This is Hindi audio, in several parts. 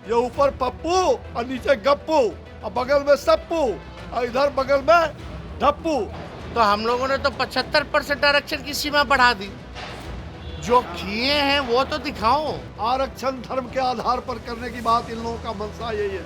ये ऊपर पप्पू और नीचे गप्पू और बगल में सप्पू और इधर बगल में धप्पू। तो हम लोगों ने तो 75% आरक्षण की सीमा बढ़ा दी। जो किए हैं वो तो दिखाओ। आरक्षण धर्म के आधार पर करने की बात इन लोगों का मंशा यही है।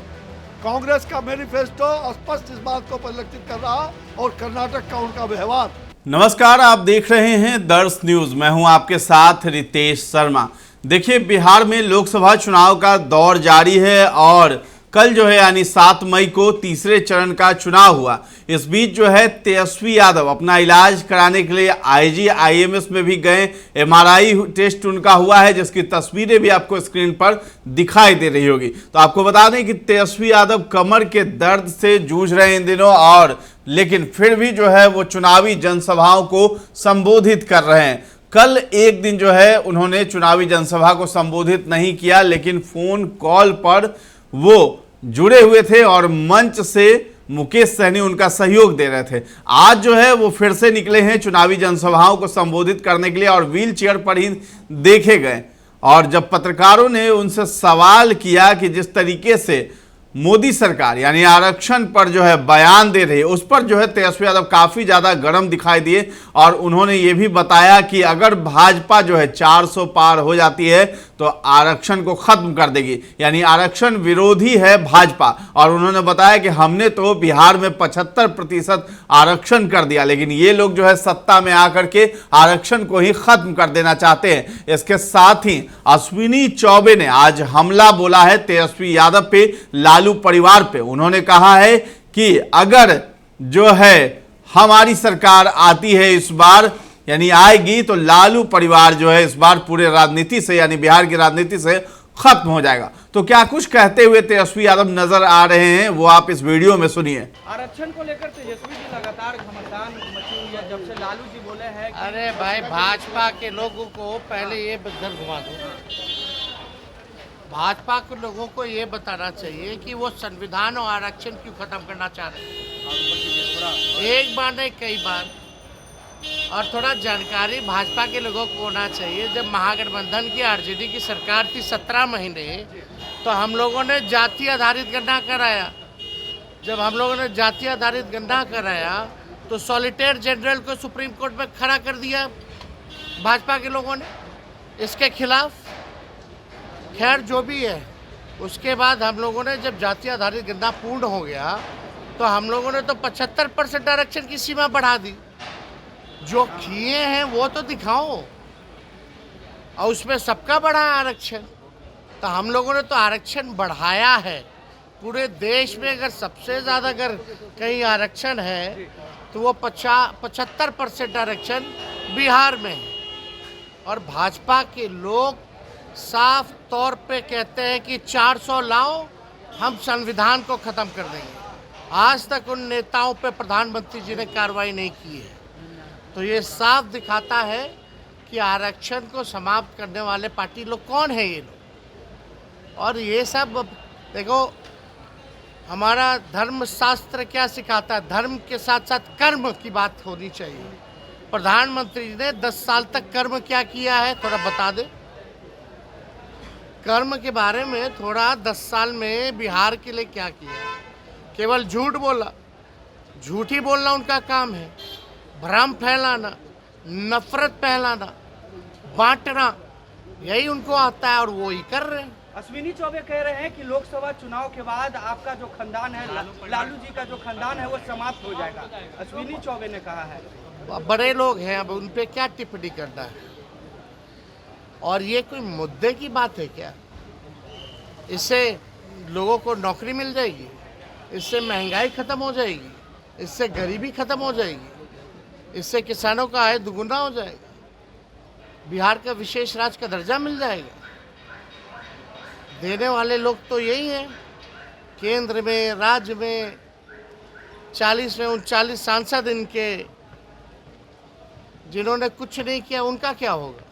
कांग्रेस का मैनिफेस्टो स्पष्ट इस बात को परिलक्षित कर रहा और कर्नाटक का उनका व्यवहार। नमस्कार, आप देख रहे हैं दर्श न्यूज। मैं हूं आपके साथ रितेश शर्मा। देखिए, बिहार में लोकसभा चुनाव का दौर जारी है और कल जो है यानी 7 मई को तीसरे चरण का चुनाव हुआ। इस बीच जो है तेजस्वी यादव अपना इलाज कराने के लिए IGIMS में भी गए। MRI टेस्ट उनका हुआ है, जिसकी तस्वीरें भी आपको स्क्रीन पर दिखाई दे रही होगी। तो आपको बता दें कि तेजस्वी यादव कमर के दर्द से जूझ रहे हैं इन दिनों, और लेकिन फिर भी जो है वो चुनावी जनसभाओं को संबोधित कर रहे हैं। कल एक दिन जो है उन्होंने चुनावी जनसभा को संबोधित नहीं किया, लेकिन फोन कॉल पर वो जुड़े हुए थे और मंच से मुकेश सहनी उनका सहयोग दे रहे थे। आज जो है वो फिर से निकले हैं चुनावी जनसभाओं को संबोधित करने के लिए और व्हील चेयर पर ही देखे गए। और जब पत्रकारों ने उनसे सवाल किया कि जिस तरीके से मोदी सरकार यानी आरक्षण पर जो है बयान दे रही है, उस पर जो है तेजस्वी यादव काफ़ी ज़्यादा गर्म दिखाई दिए और उन्होंने ये भी बताया कि अगर भाजपा जो है 400 पार हो जाती है तो आरक्षण को ख़त्म कर देगी, यानी आरक्षण विरोधी है भाजपा। और उन्होंने बताया कि हमने तो बिहार में 75% आरक्षण कर दिया, लेकिन ये लोग जो है सत्ता में आकर के आरक्षण को ही ख़त्म कर देना चाहते हैं। इसके साथ ही अश्विनी चौबे ने आज हमला बोला है तेजस्वी यादव पे, लालू परिवार पे। उन्होंने कहा है कि अगर जो है हमारी सरकार आती है इस बार यानी आएगी तो लालू परिवार जो है इस बार पूरे राजनीति से यानी बिहार की राजनीति से खत्म हो जाएगा। तो क्या कुछ कहते हुए तेजस्वी यादव नजर आ रहे हैं, वो आप इस वीडियो में सुनिए। आरक्षण को लेकर तेजस्वी जी लगातार घमासान मची हुई है जब से लालू जी बोले हैं। अरे भाई, भाजपा के लोगों को पहले ये बदल घुमा दो। भाजपा के लोगों को ये बताना चाहिए कि वो संविधान और आरक्षण क्यों खत्म करना चाह रहे हैं। एक बार नहीं, कई बार। और थोड़ा जानकारी भाजपा के लोगों को होना चाहिए। जब महागठबंधन की आरजेडी की सरकार थी 17 महीने, तो हम लोगों ने जाति आधारित गणना कराया। जब हम लोगों ने जाति आधारित गणना कराया तो सॉलिटेयर जनरल को सुप्रीम कोर्ट में खड़ा कर दिया भाजपा के लोगों ने इसके खिलाफ। खैर, जो भी है, उसके बाद हम लोगों ने जब जाति आधारित गणना पूर्ण हो गया तो हम लोगों ने तो 75% आरक्षण की सीमा बढ़ा दी। जो किए हैं वो तो दिखाओ, और उसमें सबका बढ़ा आरक्षण। तो हम लोगों ने तो आरक्षण बढ़ाया है पूरे देश में। अगर सबसे ज़्यादा अगर कहीं आरक्षण है तो वो 75% आरक्षण बिहार में है। और भाजपा के लोग साफ तौर पे कहते हैं कि 400 लाओ, हम संविधान को ख़त्म कर देंगे। आज तक उन नेताओं पे प्रधानमंत्री जी ने कार्रवाई नहीं की है। तो ये साफ दिखाता है कि आरक्षण को समाप्त करने वाले पार्टी लोग कौन है ये लोग। और ये सब देखो, हमारा धर्मशास्त्र क्या सिखाता है, धर्म के साथ साथ कर्म की बात होनी चाहिए। प्रधानमंत्री ने 10 साल तक कर्म क्या किया है थोड़ा बता दे। कर्म के बारे में थोड़ा 10 साल में बिहार के लिए क्या किया। केवल झूठ बोला, झूठ ही बोलना उनका काम है। भ्रम फैलाना, नफरत फैलाना, बांटना, यही उनको आता है और वो ही कर रहे हैं। अश्विनी चौबे कह रहे हैं कि लोकसभा चुनाव के बाद आपका जो खानदान है, लालू जी का जो खानदान है, वो समाप्त हो जाएगा। अश्विनी चौबे ने कहा है। बड़े लोग हैं, अब उन पे क्या टिप्पणी करना है। और ये कोई मुद्दे की बात है क्या? इससे लोगों को नौकरी मिल जाएगी, इससे महंगाई खत्म हो जाएगी, इससे गरीबी खत्म हो जाएगी, इससे किसानों का आय दुगुना हो जाएगा, बिहार का विशेष राज्य का दर्जा मिल जाएगा। देने वाले लोग तो यही हैं, केंद्र में, राज्य में 40 में 39 सांसद इनके, जिन्होंने कुछ नहीं किया उनका क्या होगा?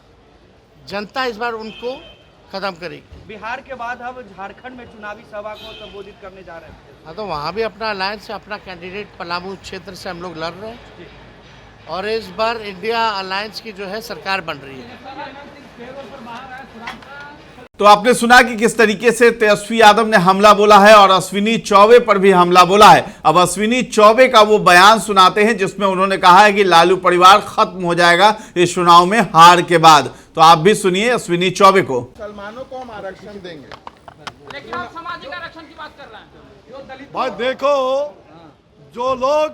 जनता इस बार उनको खत्म करेगी। बिहार के बाद अब झारखंड में चुनावी सभा को संबोधित करने जा रहे हैं। हाँ, तो वहाँ भी अपना अलायंस है, अपना कैंडिडेट पलामू क्षेत्र से हम लोग लड़ रहे हैं और इस बार इंडिया अलायंस की जो है सरकार बन रही है। तो आपने सुना कि किस तरीके से तेजस्वी यादव ने हमला बोला है और अश्विनी चौबे पर भी हमला बोला है। अब अश्विनी चौबे का वो बयान सुनाते हैं जिसमें उन्होंने कहा है कि लालू परिवार खत्म हो जाएगा इस चुनाव में हार के बाद। तो आप भी सुनिए अश्विनी चौबे को। मुसलमानों को हम आरक्षण देंगे, लेकिन आप सामाजिक आरक्षण की बात कर रहे हैं। जो दलित भाई देखो, जो लोग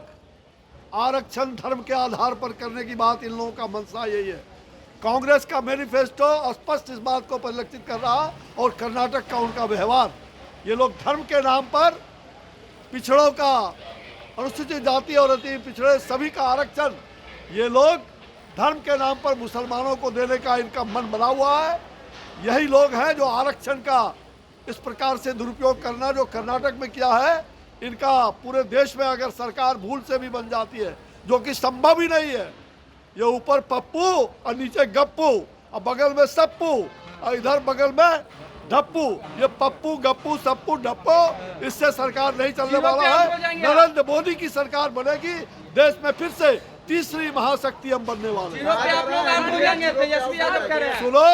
आरक्षण धर्म के आधार पर करने की बात, इन लोगों का मंशा यही है। कांग्रेस का मैनिफेस्टो स्पष्ट इस बात को परिलक्षित कर रहा, और कर्नाटक का उनका व्यवहार, ये लोग धर्म के नाम पर पिछड़ों का, अनुसूचित जाति और अति पिछड़े सभी का आरक्षण, ये लोग धर्म के नाम पर मुसलमानों को देने का इनका मन बना हुआ है। यही लोग हैं जो आरक्षण का इस प्रकार से दुरुपयोग करना जो कर्नाटक में किया है, इनका पूरे देश में अगर सरकार भूल से भी बन जाती है, जो कि संभव ही नहीं है। ये ऊपर पप्पू और नीचे गप्पू और बगल में सप्पू और इधर बगल में ढप्पू। ये पप्पू गप्पू सप्पू ढप्पू, इससे सरकार नहीं चलने वाला है। नरेंद्र मोदी की सरकार बनेगी, देश में फिर से तीसरी महाशक्ति हम बनने वाले हैं। सुनो,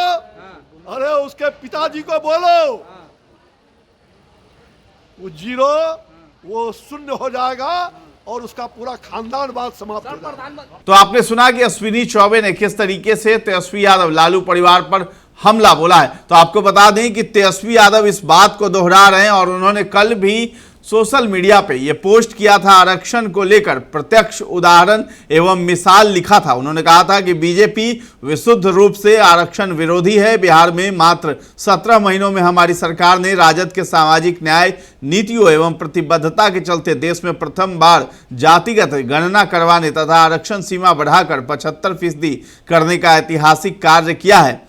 अरे उसके पिताजी को बोलो, वो जीरो वो शून्य हो जाएगा और उसका पूरा खानदान बाद समाप्त हो जाएगा। तो आपने सुना कि अश्विनी चौबे ने किस तरीके से तेजस्वी यादव लालू परिवार पर हमला बोला है। तो आपको बता दें कि तेजस्वी यादव इस बात को दोहरा रहे हैं और उन्होंने कल भी सोशल मीडिया पे ये पोस्ट किया था आरक्षण को लेकर, प्रत्यक्ष उदाहरण एवं मिसाल लिखा था। उन्होंने कहा था कि बीजेपी विशुद्ध रूप से आरक्षण विरोधी है। बिहार में मात्र 17 महीनों में हमारी सरकार ने राजद के सामाजिक न्याय नीतियों एवं प्रतिबद्धता के चलते देश में प्रथम बार जातिगत गणना करवाने तथा आरक्षण सीमा बढ़ाकर 75% करने का ऐतिहासिक कार्य किया है।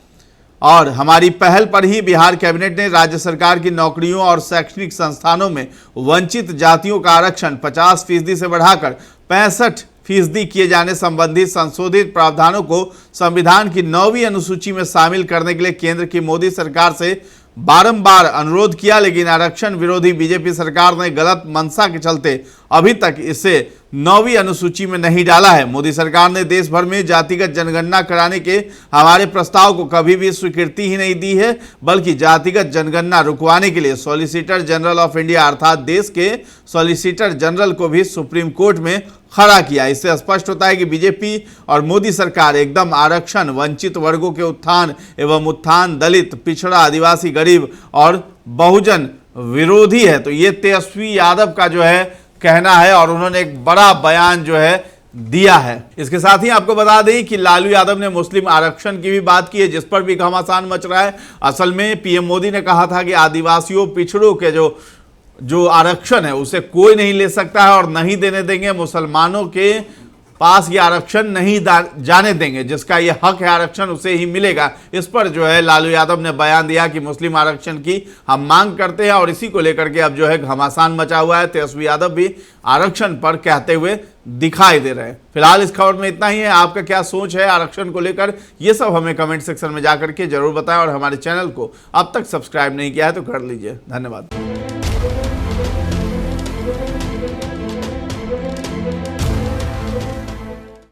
और हमारी पहल पर ही बिहार कैबिनेट ने राज्य सरकार की नौकरियों और शैक्षणिक संस्थानों में वंचित जातियों का आरक्षण 50% से बढ़ाकर 65% किए जाने संबंधी संशोधित प्रावधानों को संविधान की 9वीं अनुसूची में शामिल करने के लिए केंद्र की मोदी सरकार से बारंबार अनुरोध किया, लेकिन आरक्षण विरोधी बीजेपी सरकार ने गलत मंशा के चलते अभी तक इसे 9वीं अनुसूची में नहीं डाला है। मोदी सरकार ने देश भर में जातिगत जनगणना कराने के हमारे प्रस्ताव को कभी भी स्वीकृति ही नहीं दी है, बल्कि जातिगत जनगणना रुकवाने के लिए सॉलिसिटर जनरल ऑफ इंडिया अर्थात देश के सॉलिसिटर जनरल को भी सुप्रीम कोर्ट में खड़ा किया। इससे स्पष्ट होता है कि बीजेपी और मोदी सरकार एकदम आरक्षण, वंचित वर्गों के उत्थान एवं उत्थान, दलित, पिछड़ा, आदिवासी, गरीब और बहुजन विरोधी है। तो ये तेजस्वी यादव का जो है कहना है और उन्होंने एक बड़ा बयान जो है दिया है। इसके साथ ही आपको बता दें कि लालू यादव ने मुस्लिम आरक्षण की भी बात की है, जिस पर भी घमासान मच रहा है। असल में पीएम मोदी ने कहा था कि आदिवासियों, पिछड़ों के जो आरक्षण है उसे कोई नहीं ले सकता है और नहीं देने देंगे, मुसलमानों के पास ये आरक्षण नहीं जाने देंगे, जिसका ये हक है आरक्षण उसे ही मिलेगा। इस पर जो है लालू यादव ने बयान दिया कि मुस्लिम आरक्षण की हम मांग करते हैं और इसी को लेकर के अब जो है घमासान मचा हुआ है। तेजस्वी यादव भी आरक्षण पर कहते हुए दिखाई दे रहे हैं। फिलहाल इस खबर में इतना ही है। आपका क्या सोच है आरक्षण को लेकर, ये सब हमें कमेंट सेक्शन में जाकर के जरूर बताएं और हमारे चैनल को अब तक सब्सक्राइब नहीं किया है तो कर लीजिए। धन्यवाद।